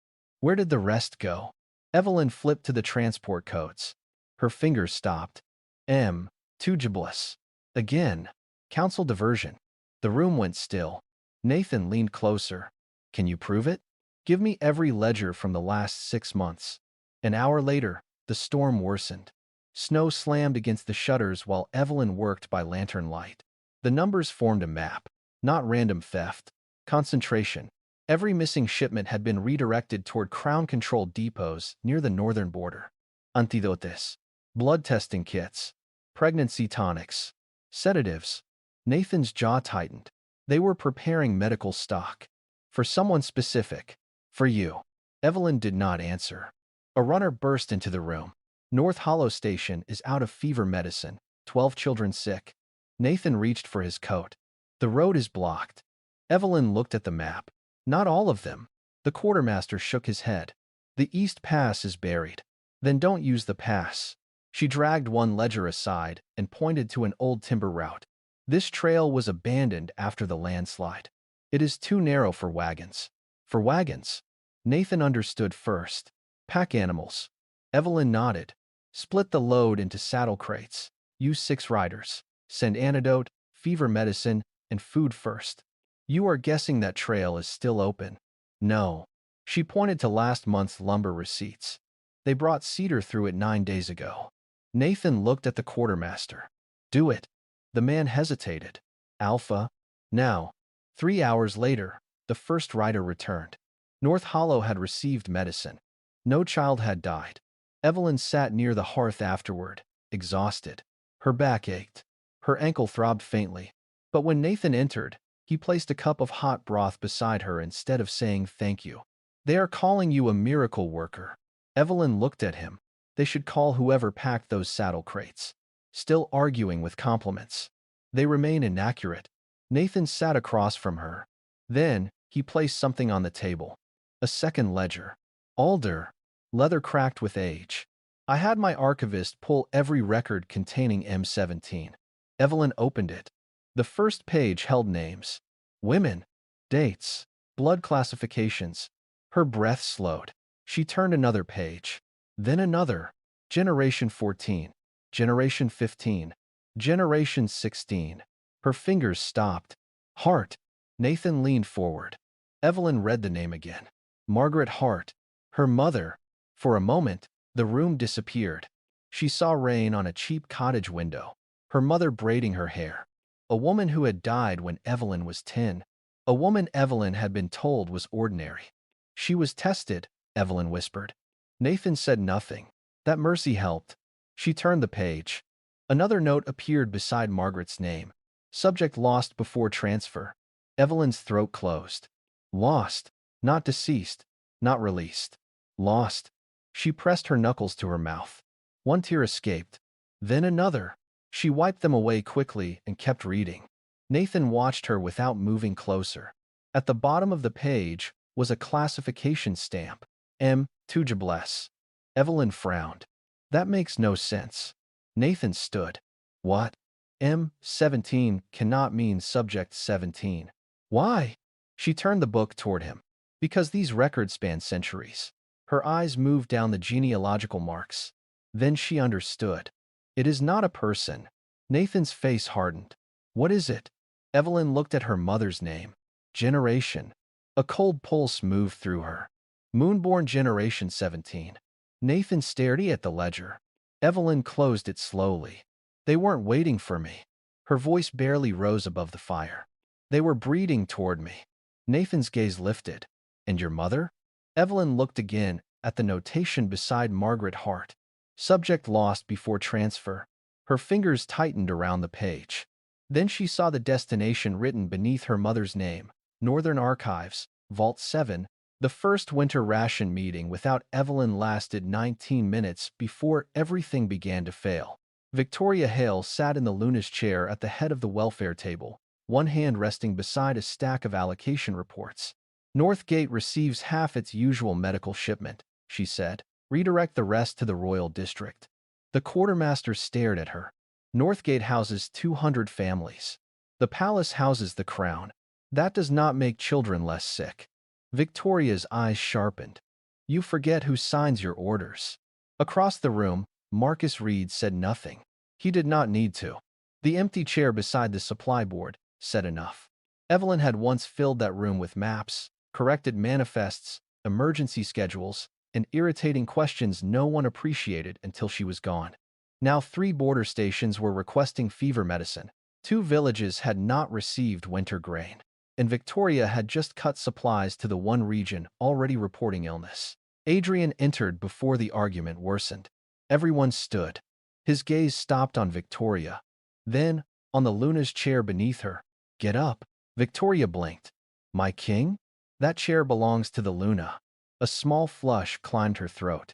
Where did the rest go? Evelyn flipped to the transport codes. Her fingers stopped. M. Tujiblis. Again. Council diversion. The room went still. Nathan leaned closer. Can you prove it? Give me every ledger from the last 6 months. An hour later, the storm worsened. Snow slammed against the shutters while Evelyn worked by lantern light. The numbers formed a map, not random theft. Concentration. Every missing shipment had been redirected toward Crown-controlled depots near the northern border. Antidotes. Blood testing kits. Pregnancy tonics. Sedatives. Nathan's jaw tightened. They were preparing medical stock. For someone specific. For you. Evelyn did not answer. A runner burst into the room. North Hollow Station is out of fever medicine. 12 children sick. Nathan reached for his coat. The road is blocked. Evelyn looked at the map. Not all of them. The quartermaster shook his head. The East Pass is buried. Then don't use the pass. She dragged one ledger aside and pointed to an old timber route. This trail was abandoned after the landslide. It is too narrow for wagons. For wagons? Nathan understood first. Pack animals. Evelyn nodded. Split the load into saddle crates. Use 6 riders. Send antidote, fever medicine, and food first. You are guessing that trail is still open. No. She pointed to last month's lumber receipts. They brought cedar through it 9 days ago. Nathan looked at the quartermaster. Do it. The man hesitated. Alpha. Now. 3 hours later, the first rider returned. North Hollow had received medicine. No child had died. Evelyn sat near the hearth afterward, exhausted. Her back ached. Her ankle throbbed faintly. But when Nathan entered, he placed a cup of hot broth beside her instead of saying thank you. They are calling you a miracle worker. Evelyn looked at him. They should call whoever packed those saddle crates. Still arguing with compliments. They remain inaccurate. Nathan sat across from her. Then, he placed something on the table. A second ledger. Alder. Leather cracked with age. I had my archivist pull every record containing M17. Evelyn opened it. The first page held names. Women. Dates. Blood classifications. Her breath slowed. She turned another page. Then another. Generation 14. Generation 15. Generation 16. Her fingers stopped. Hart. Nathan leaned forward. Evelyn read the name again. Margaret Hart. Her mother. For a moment, the room disappeared. She saw rain on a cheap cottage window. Her mother braiding her hair. A woman who had died when Evelyn was 10. A woman Evelyn had been told was ordinary. She was tested, Evelyn whispered. Nathan said nothing. That mercy helped. She turned the page. Another note appeared beside Margaret's name. Subject lost before transfer. Evelyn's throat closed. Lost. Not deceased. Not released. Lost. She pressed her knuckles to her mouth. One tear escaped. Then another. She wiped them away quickly and kept reading. Nathan watched her without moving closer. At the bottom of the page was a classification stamp. M. Tujiblis. Evelyn frowned. That makes no sense. Nathan stood. What? M17 cannot mean subject 17. Why? She turned the book toward him. Because these records span centuries. Her eyes moved down the genealogical marks. Then she understood. It is not a person. Nathan's face hardened. What is it? Evelyn looked at her mother's name. Generation. A cold pulse moved through her. Moonborn Generation 17. Nathan stared at the ledger. Evelyn closed it slowly. They weren't waiting for me. Her voice barely rose above the fire. They were breeding toward me. Nathan's gaze lifted. And your mother? Evelyn looked again at the notation beside Margaret Hart. Subject lost before transfer. Her fingers tightened around the page. Then she saw the destination written beneath her mother's name. Northern Archives, Vault 7. The first winter ration meeting without Evelyn lasted 19 minutes before everything began to fail. Victoria Hale sat in the Luna's chair at the head of the welfare table, one hand resting beside a stack of allocation reports. Northgate receives half its usual medical shipment, she said. Redirect the rest to the Royal District. The quartermaster stared at her. Northgate houses 200 families. The palace houses the crown. That does not make children less sick. Victoria's eyes sharpened. You forget who signs your orders. Across the room, Marcus Reed said nothing. He did not need to. The empty chair beside the supply board said enough. Evelyn had once filled that room with maps, corrected manifests, emergency schedules, and irritating questions no one appreciated until she was gone. Now 3 border stations were requesting fever medicine. 2 villages had not received winter grain. And Victoria had just cut supplies to the one region already reporting illness. Adrian entered before the argument worsened. Everyone stood. His gaze stopped on Victoria. Then, on the Luna's chair beneath her. Get up. Victoria blinked. My king? That chair belongs to the Luna. A small flush climbed her throat.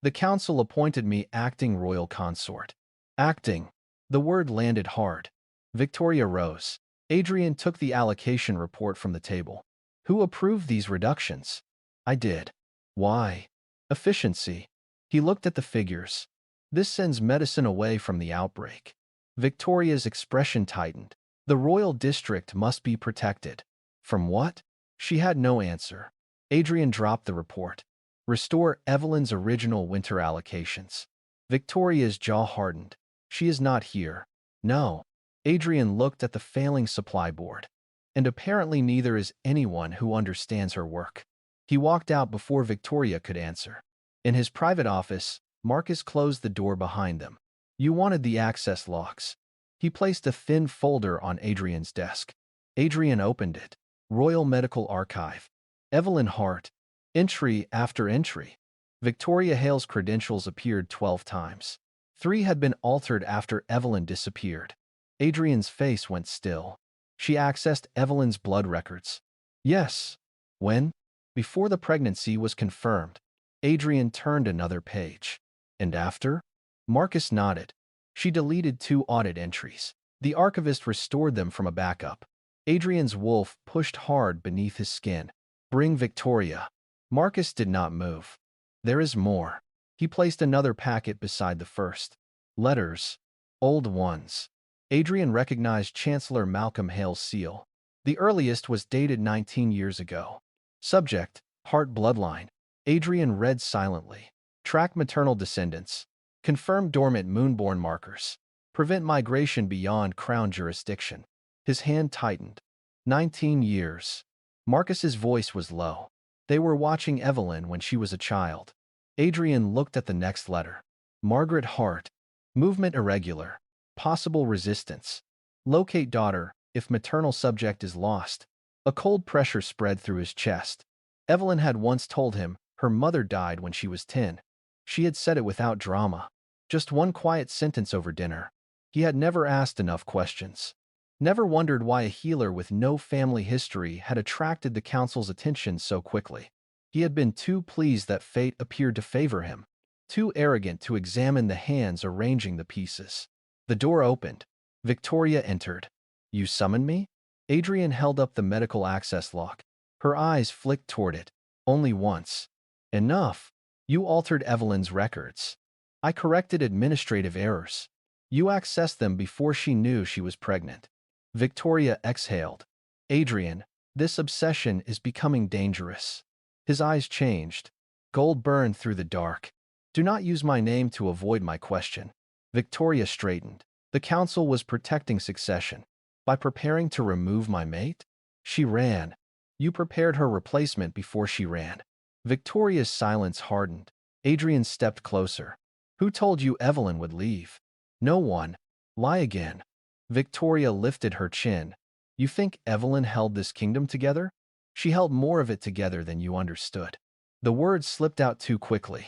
The council appointed me acting royal consort. Acting. The word landed hard. Victoria rose. Adrian took the allocation report from the table. Who approved these reductions? I did. Why? Efficiency. He looked at the figures. This sends medicine away from the outbreak. Victoria's expression tightened. The royal district must be protected. From what? She had no answer. Adrian dropped the report. Restore Evelyn's original winter allocations. Victoria's jaw hardened. She is not here. No. Adrian looked at the failing supply board. And apparently neither is anyone who understands her work. He walked out before Victoria could answer. In his private office, Marcus closed the door behind them. You wanted the access logs. He placed a thin folder on Adrian's desk. Adrian opened it. Royal Medical Archive. Evelyn Hart. Entry after entry. Victoria Hale's credentials appeared 12 times. 3 had been altered after Evelyn disappeared. Adrian's face went still. She accessed Evelyn's blood records. Yes. When? Before the pregnancy was confirmed. Adrian turned another page. And after? Marcus nodded. She deleted 2 audit entries. The archivist restored them from a backup. Adrian's wolf pushed hard beneath his skin. Bring Victoria. Marcus did not move. There is more. He placed another packet beside the first. Letters. Old ones. Adrian recognized Chancellor Malcolm Hale's seal. The earliest was dated 19 years ago. Subject, Hart bloodline. Adrian read silently. Track maternal descendants. Confirm dormant Moonborn markers. Prevent migration beyond crown jurisdiction. His hand tightened. 19 years. Marcus's voice was low. They were watching Evelyn when she was a child. Adrian looked at the next letter. Margaret Hart. Movement irregular. Possible resistance. Locate daughter if maternal subject is lost. A cold pressure spread through his chest. Evelyn had once told him her mother died when she was 10. She had said it without drama. Just one quiet sentence over dinner. He had never asked enough questions. Never wondered why a healer with no family history had attracted the council's attention so quickly. He had been too pleased that fate appeared to favor him. Too arrogant to examine the hands arranging the pieces. The door opened. Victoria entered. You summoned me? Adrian held up the medical access lock. Her eyes flicked toward it. Only once. Enough. You altered Evelyn's records. I corrected administrative errors. You accessed them before she knew she was pregnant. Victoria exhaled. Adrian, this obsession is becoming dangerous. His eyes changed. Gold burned through the dark. Do not use my name to avoid my question. Victoria straightened. The council was protecting succession. By preparing to remove my mate? She ran. You prepared her replacement before she ran. Victoria's silence hardened. Adrian stepped closer. Who told you Evelyn would leave? No one. Lie again. Victoria lifted her chin. You think Evelyn held this kingdom together? She held more of it together than you understood. The words slipped out too quickly.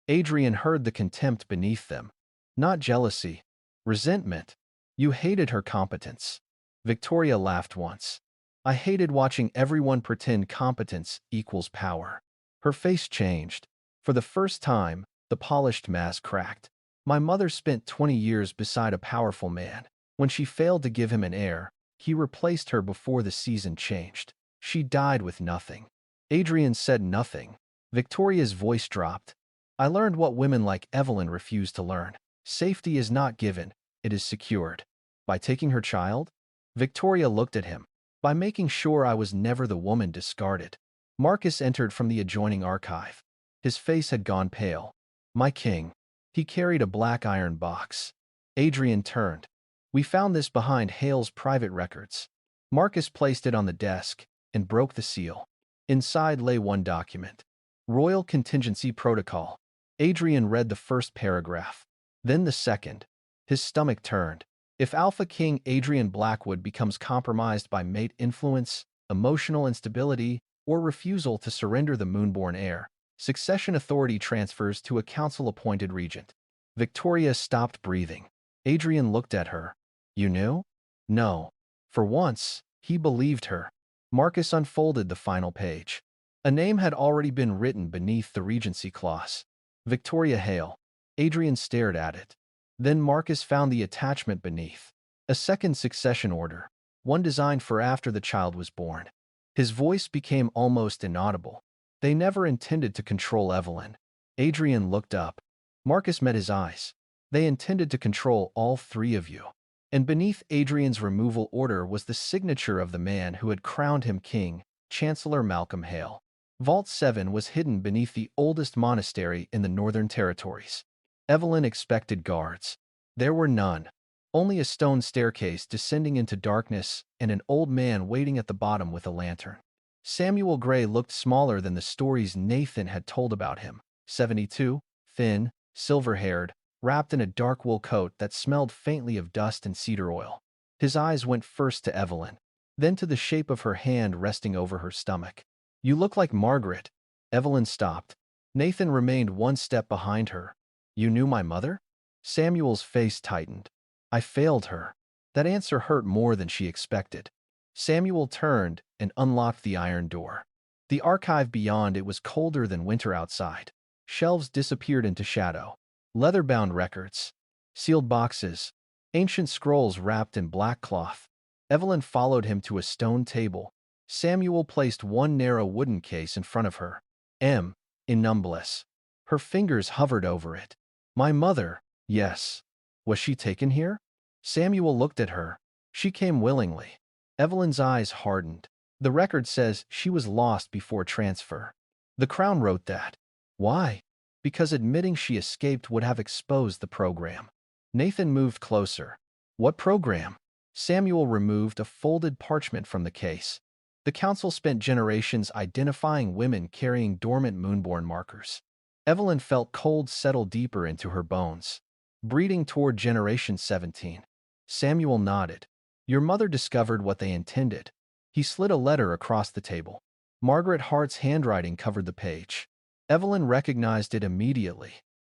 Adrian heard the contempt beneath them. Not jealousy. Resentment. You hated her competence. Victoria laughed once. I hated watching everyone pretend competence equals power. Her face changed. For the first time, the polished mask cracked. My mother spent 20 years beside a powerful man. When she failed to give him an heir, he replaced her before the season changed. She died with nothing. Adrian said nothing. Victoria's voice dropped. I learned what women like Evelyn refuse to learn. Safety is not given, it is secured. By taking her child? Victoria looked at him. By making sure I was never the woman discarded. Marcus entered from the adjoining archive. His face had gone pale. My king. He carried a black iron box. Adrian turned. We found this behind Hale's private records. Marcus placed it on the desk and broke the seal. Inside lay one document. Royal Contingency Protocol. Adrian read the first paragraph. Then the second. His stomach turned. If Alpha King Adrian Blackwood becomes compromised by mate influence, emotional instability, or refusal to surrender the Moonborn heir, succession authority transfers to a council-appointed regent. Victoria stopped breathing. Adrian looked at her. You knew? No. For once, he believed her. Marcus unfolded the final page. A name had already been written beneath the regency clause. Victoria Hale. Adrian stared at it. Then Marcus found the attachment beneath. A second succession order, one designed for after the child was born. His voice became almost inaudible. They never intended to control Evelyn. Adrian looked up. Marcus met his eyes. They intended to control all three of you. And beneath Adrian's removal order was the signature of the man who had crowned him king, Chancellor Malcolm Hale. Vault 7 was hidden beneath the oldest monastery in the Northern Territories. Evelyn expected guards. There were none. Only a stone staircase descending into darkness and an old man waiting at the bottom with a lantern. Samuel Gray looked smaller than the stories Nathan had told about him. 72, thin, silver-haired, wrapped in a dark wool coat that smelled faintly of dust and cedar oil. His eyes went first to Evelyn, then to the shape of her hand resting over her stomach. You look like Margaret. Evelyn stopped. Nathan remained one step behind her. You knew my mother? Samuel's face tightened. I failed her. That answer hurt more than she expected. Samuel turned and unlocked the iron door. The archive beyond it was colder than winter outside. Shelves disappeared into shadow. Leather-bound records. Sealed boxes. Ancient scrolls wrapped in black cloth. Evelyn followed him to a stone table. Samuel placed one narrow wooden case in front of her. In numbless. Her fingers hovered over it. My mother, yes. Was she taken here? Samuel looked at her. She came willingly. Evelyn's eyes hardened. The record says she was lost before transfer. The Crown wrote that. Why? Because admitting she escaped would have exposed the program. Nathan moved closer. What program? Samuel removed a folded parchment from the case. The council spent generations identifying women carrying dormant Moonborn markers. Evelyn felt cold settle deeper into her bones. Breeding toward Generation 17. Samuel nodded. Your mother discovered what they intended. He slid a letter across the table. Margaret Hart's handwriting covered the page. Evelyn recognized it immediately.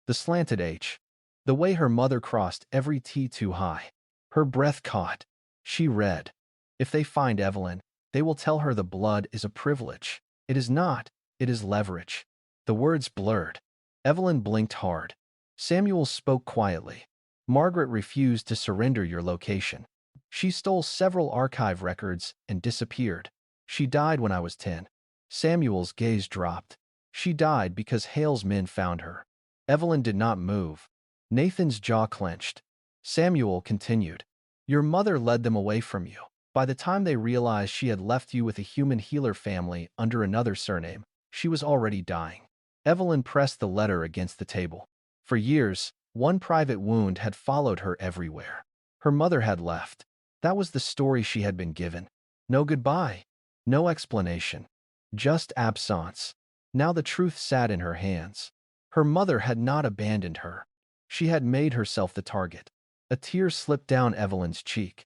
The slanted H. The way her mother crossed every T too high. Her breath caught. She read. If they find Evelyn, they will tell her the blood is a privilege. It is not. It is leverage. The words blurred. Evelyn blinked hard. Samuel spoke quietly. Margaret refused to surrender your location. She stole several archive records and disappeared. She died when I was 10. Samuel's gaze dropped. She died because Hale's men found her. Evelyn did not move. Nathan's jaw clenched. Samuel continued. Your mother led them away from you. By the time they realized she had left you with a human healer family under another surname, she was already dying. Evelyn pressed the letter against the table. For years, one private wound had followed her everywhere. Her mother had left. That was the story she had been given. No goodbye. No explanation. Just absence. Now the truth sat in her hands. Her mother had not abandoned her. She had made herself the target. A tear slipped down Evelyn's cheek.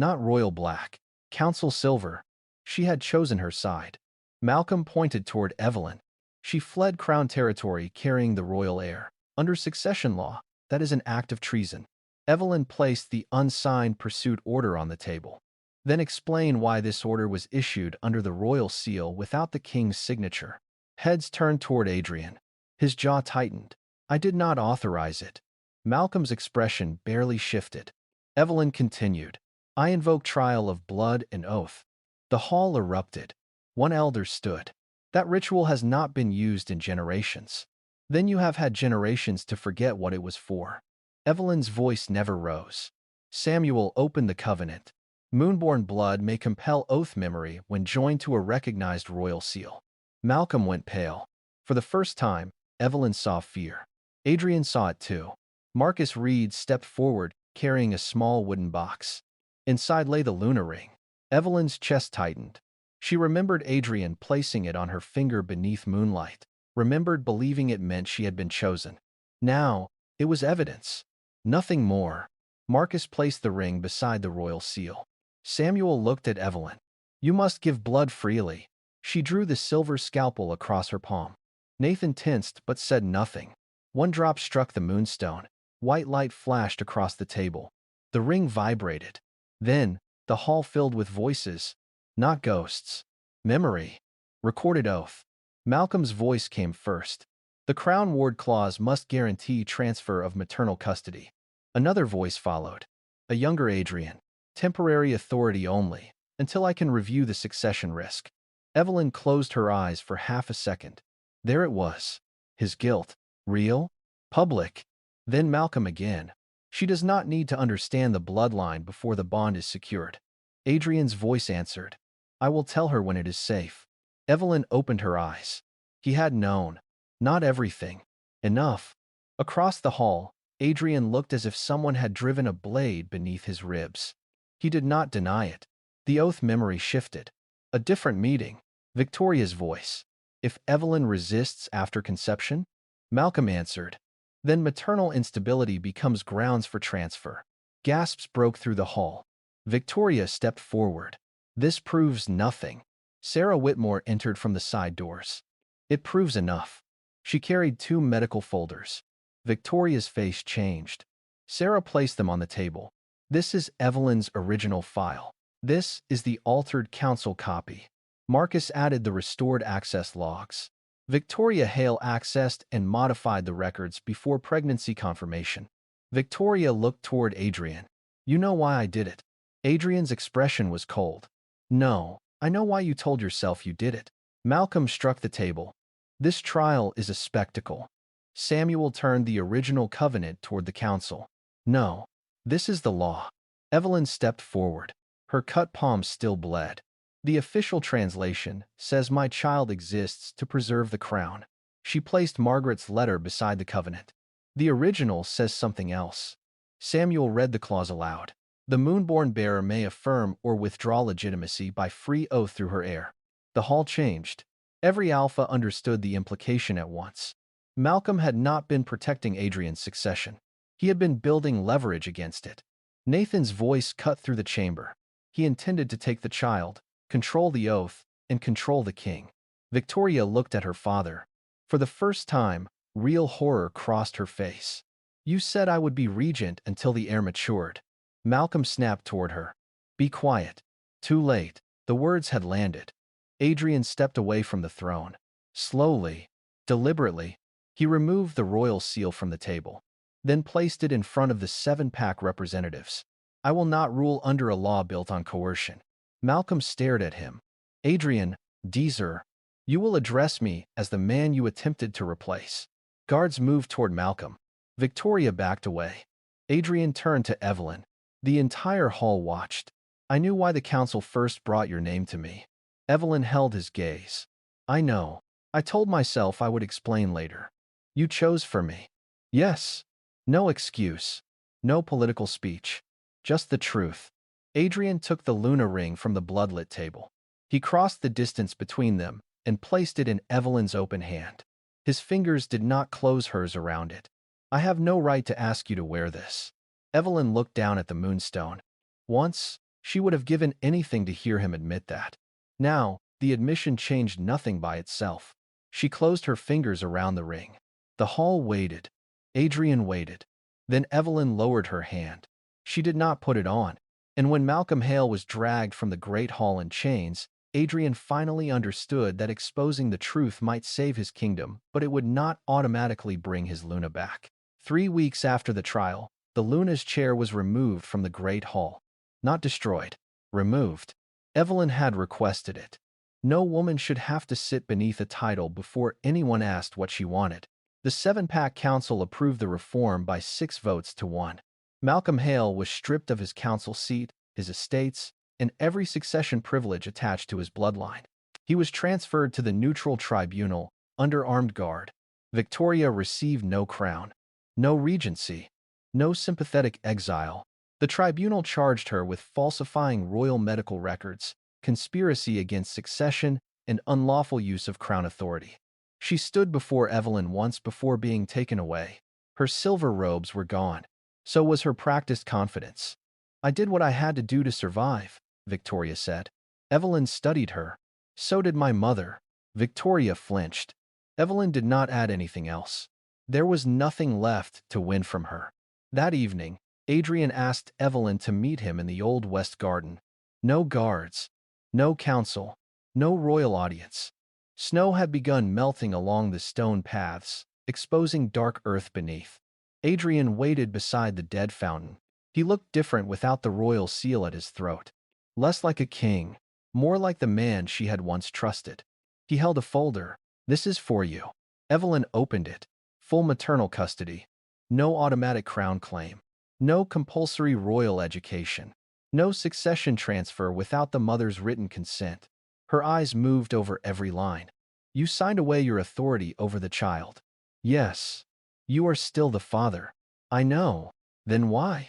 Not royal black. Council silver. She had chosen her side. Malcolm pointed toward Evelyn. She fled crown territory carrying the royal heir. Under succession law, that is an act of treason. Evelyn placed the unsigned pursuit order on the table. Then explain why this order was issued under the royal seal without the king's signature. Heads turned toward Adrian. His jaw tightened. I did not authorize it. Malcolm's expression barely shifted. Evelyn continued. I invoke trial of blood and oath. The hall erupted. One elder stood. That ritual has not been used in generations. Then you have had generations to forget what it was for. Evelyn's voice never rose. Samuel opened the covenant. Moonborn blood may compel oath memory when joined to a recognized royal seal. Malcolm went pale. For the first time, Evelyn saw fear. Adrian saw it too. Marcus Reed stepped forward, carrying a small wooden box. Inside lay the Luna ring. Evelyn's chest tightened. She remembered Adrian placing it on her finger beneath moonlight, remembered believing it meant she had been chosen. Now, it was evidence. Nothing more. Marcus placed the ring beside the royal seal. Samuel looked at Evelyn. You must give blood freely. She drew the silver scalpel across her palm. Nathan tensed but said nothing. One drop struck the moonstone. White light flashed across the table. The ring vibrated. Then, the hall filled with voices. Not ghosts. Memory. Recorded oath. Malcolm's voice came first. The Crown Ward Clause must guarantee transfer of maternal custody. Another voice followed. A younger Adrian. Temporary authority only, until I can review the succession risk. Evelyn closed her eyes for half a second. There it was. His guilt. Real? Public. Then Malcolm again. She does not need to understand the bloodline before the bond is secured. Adrian's voice answered. I will tell her when it is safe. Evelyn opened her eyes. He had known. Not everything. Enough. Across the hall, Adrian looked as if someone had driven a blade beneath his ribs. He did not deny it. The oath memory shifted. A different meeting. Victoria's voice. If Evelyn resists after conception? Malcolm answered. Then maternal instability becomes grounds for transfer. Gasps broke through the hall. Victoria stepped forward. This proves nothing. Sarah Whitmore entered from the side doors. It proves enough. She carried 2 medical folders. Victoria's face changed. Sarah placed them on the table. This is Evelyn's original file. This is the altered council copy. Marcus added the restored access logs. Victoria Hale accessed and modified the records before pregnancy confirmation. Victoria looked toward Adrian. You know why I did it. Adrian's expression was cold. No, I know why you told yourself you did it. Malcolm struck the table. This trial is a spectacle. Samuel turned the original covenant toward the council. No, this is the law. Evelyn stepped forward. Her cut palm still bled. The official translation says my child exists to preserve the crown. She placed Margaret's letter beside the covenant. The original says something else. Samuel read the clause aloud. The Moonborn bearer may affirm or withdraw legitimacy by free oath through her heir. The hall changed. Every Alpha understood the implication at once. Malcolm had not been protecting Adrian's succession. He had been building leverage against it. Nathan's voice cut through the chamber. He intended to take the child, control the oath, and control the king. Victoria looked at her father. For the first time, real horror crossed her face. You said I would be regent until the heir matured. Malcolm snapped toward her. Be quiet. Too late. The words had landed. Adrian stepped away from the throne. Slowly, deliberately, he removed the royal seal from the table, then placed it in front of the 7-pack representatives. I will not rule under a law built on coercion. Malcolm stared at him. Adrian, Deezer, you will address me as the man you attempted to replace. Guards moved toward Malcolm. Victoria backed away. Adrian turned to Evelyn. The entire hall watched. I knew why the council first brought your name to me. Evelyn held his gaze. I know. I told myself I would explain later. You chose for me. Yes. No excuse. No political speech. Just the truth. Adrian took the Luna ring from the bloodlit table. He crossed the distance between them and placed it in Evelyn's open hand. His fingers did not close hers around it. I have no right to ask you to wear this. Evelyn looked down at the moonstone. Once, She would have given anything to hear him admit that. Now, the admission changed nothing by itself. She closed her fingers around the ring. The hall waited. Adrian waited. Then Evelyn lowered her hand. She did not put it on. And when Malcolm Hale was dragged from the great hall in chains, Adrian finally understood that exposing the truth might save his kingdom, but it would not automatically bring his Luna back. 3 weeks after the trial, the Luna's chair was removed from the great hall. Not destroyed. Removed. Evelyn had requested it. No woman should have to sit beneath a title before anyone asked what she wanted. The seven-pack council approved the reform by 6 votes to 1. Malcolm Hale was stripped of his council seat, his estates, and every succession privilege attached to his bloodline. He was transferred to the neutral tribunal, under armed guard. Victoria received no crown, no regency, no sympathetic exile. The tribunal charged her with falsifying royal medical records, conspiracy against succession, and unlawful use of crown authority. She stood before Evelyn once before being taken away. Her silver robes were gone. So was her practiced confidence. "I did what I had to do to survive," Victoria said. Evelyn studied her. "So did my mother." Victoria flinched. Evelyn did not add anything else. There was nothing left to win from her. That evening, Adrian asked Evelyn to meet him in the Old West Garden. No guards, no council, no royal audience. Snow had begun melting along the stone paths, exposing dark earth beneath. Adrian waited beside the dead fountain. He looked different without the royal seal at his throat. Less like a king, more like the man she had once trusted. He held a folder. "This is for you." Evelyn opened it. Full maternal custody. No automatic crown claim. No compulsory royal education. No succession transfer without the mother's written consent. Her eyes moved over every line. "You signed away your authority over the child." "Yes. You are still the father." "I know. Then why?"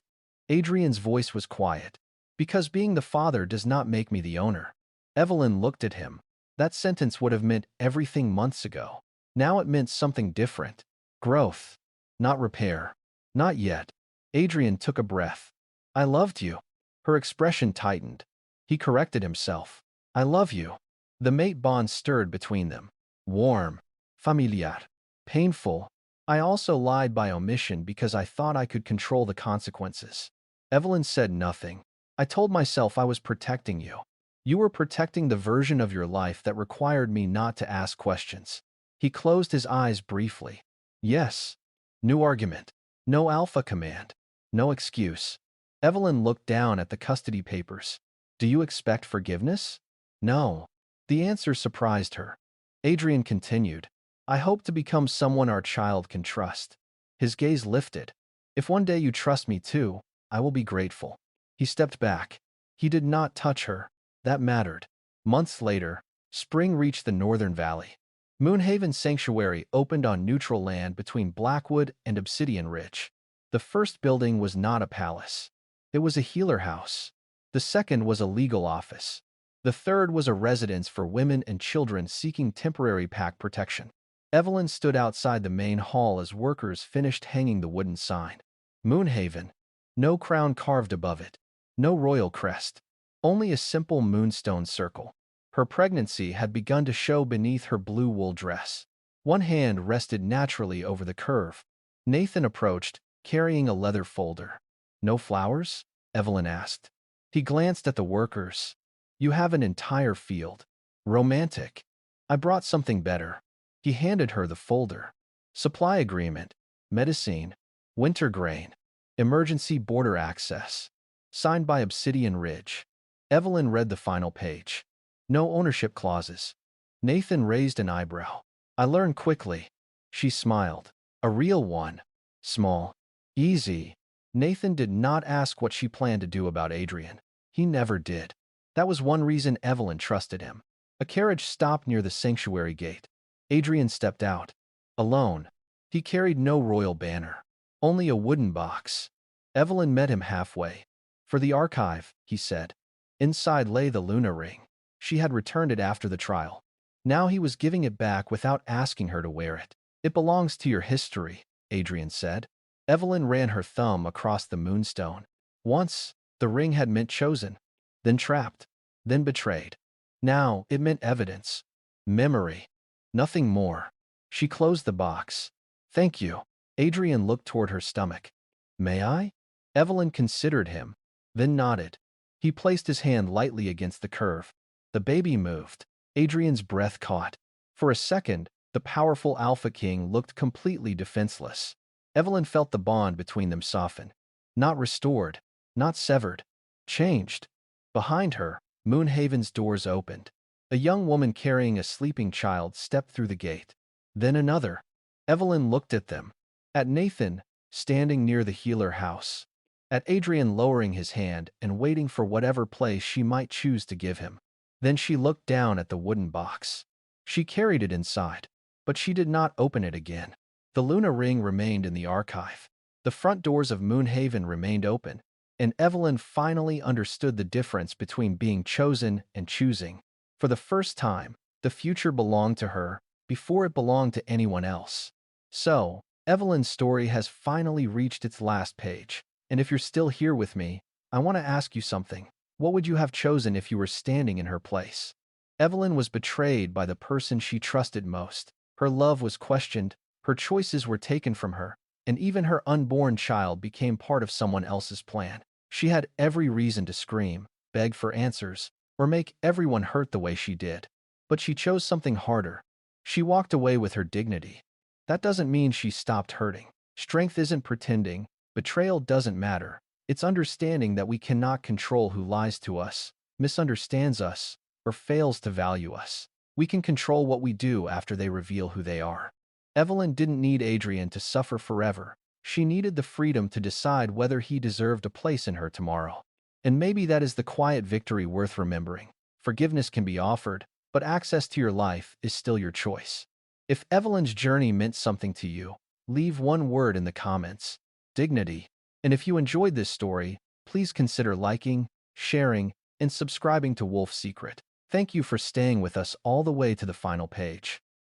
Adrian's voice was quiet. "Because being the father does not make me the owner." Evelyn looked at him. That sentence would have meant everything months ago. Now it meant something different. Growth, not repair. Not yet. Adrian took a breath. "I loved you." Her expression tightened. He corrected himself. "I love you." The mate bond stirred between them. Warm. Familiar. Painful. "I also lied by omission because I thought I could control the consequences." Evelyn said nothing. "I told myself I was protecting you. You were protecting the version of your life that required me not to ask questions." He closed his eyes briefly. "Yes." New argument. No alpha command. No excuse. Evelyn looked down at the custody papers. "Do you expect forgiveness?" "No." The answer surprised her. Adrian continued. "I hope to become someone our child can trust." His gaze lifted. "If one day you trust me too, I will be grateful." He stepped back. He did not touch her. That mattered. Months later, spring reached the northern valley. Moonhaven Sanctuary opened on neutral land between Blackwood and Obsidian Ridge. The first building was not a palace. It was a healer house. The second was a legal office. The third was a residence for women and children seeking temporary pack protection. Evelyn stood outside the main hall as workers finished hanging the wooden sign. Moonhaven. No crown carved above it. No royal crest. Only a simple moonstone circle. Her pregnancy had begun to show beneath her blue wool dress. One hand rested naturally over the curve. Nathan approached, carrying a leather folder. "No flowers?" Evelyn asked. He glanced at the workers. "You have an entire field. Romantic." "I brought something better." He handed her the folder. Supply agreement. Medicine. Winter grain. Emergency border access. Signed by Obsidian Ridge. Evelyn read the final page. No ownership clauses. Nathan raised an eyebrow. "I learned quickly." She smiled. "A real one. Small. Easy." Nathan did not ask what she planned to do about Adrian. He never did. That was one reason Evelyn trusted him. A carriage stopped near the sanctuary gate. Adrian stepped out. Alone. He carried no royal banner. Only a wooden box. Evelyn met him halfway. "For the archive," he said. Inside lay the Luna ring. She had returned it after the trial. Now he was giving it back without asking her to wear it. "It belongs to your history," Adrian said. Evelyn ran her thumb across the moonstone. Once, the ring had meant chosen. then trapped, then betrayed. Now, it meant evidence. Memory. Nothing more. She closed the box. Thank you. Adrian looked toward her stomach. May I? Evelyn considered him, then nodded. He placed his hand lightly against the curve. The baby moved. Adrian's breath caught. For a second, the powerful Alpha King looked completely defenseless. Evelyn felt the bond between them soften. Not restored, not severed, changed. Behind her, Moonhaven's doors opened. A young woman carrying a sleeping child stepped through the gate. Then another. Evelyn looked at them. At Nathan, standing near the healer house. At Adrian lowering his hand and waiting for whatever place she might choose to give him. Then she looked down at the wooden box. She carried it inside, but she did not open it again. The Luna ring remained in the archive. The front doors of Moonhaven remained open, and Evelyn finally understood the difference between being chosen and choosing. For the first time, the future belonged to her before it belonged to anyone else. So, Evelyn's story has finally reached its last page. And if you're still here with me, I want to ask you something. What would you have chosen if you were standing in her place? Evelyn was betrayed by the person she trusted most. Her love was questioned, her choices were taken from her, and even her unborn child became part of someone else's plan. She had every reason to scream, beg for answers, or make everyone hurt the way she did. But she chose something harder. She walked away with her dignity. That doesn't mean she stopped hurting. Strength isn't pretending. Betrayal doesn't matter. It's understanding that we cannot control who lies to us, misunderstands us, or fails to value us. We can control what we do after they reveal who they are. Evelyn didn't need Adrian to suffer forever. She needed the freedom to decide whether he deserved a place in her tomorrow. And maybe that is the quiet victory worth remembering. Forgiveness can be offered, but access to your life is still your choice. If Evelyn's journey meant something to you, leave one word in the comments. Dignity. And if you enjoyed this story, please consider liking, sharing, and subscribing to Wolf Secret. Thank you for staying with us all the way to the final page.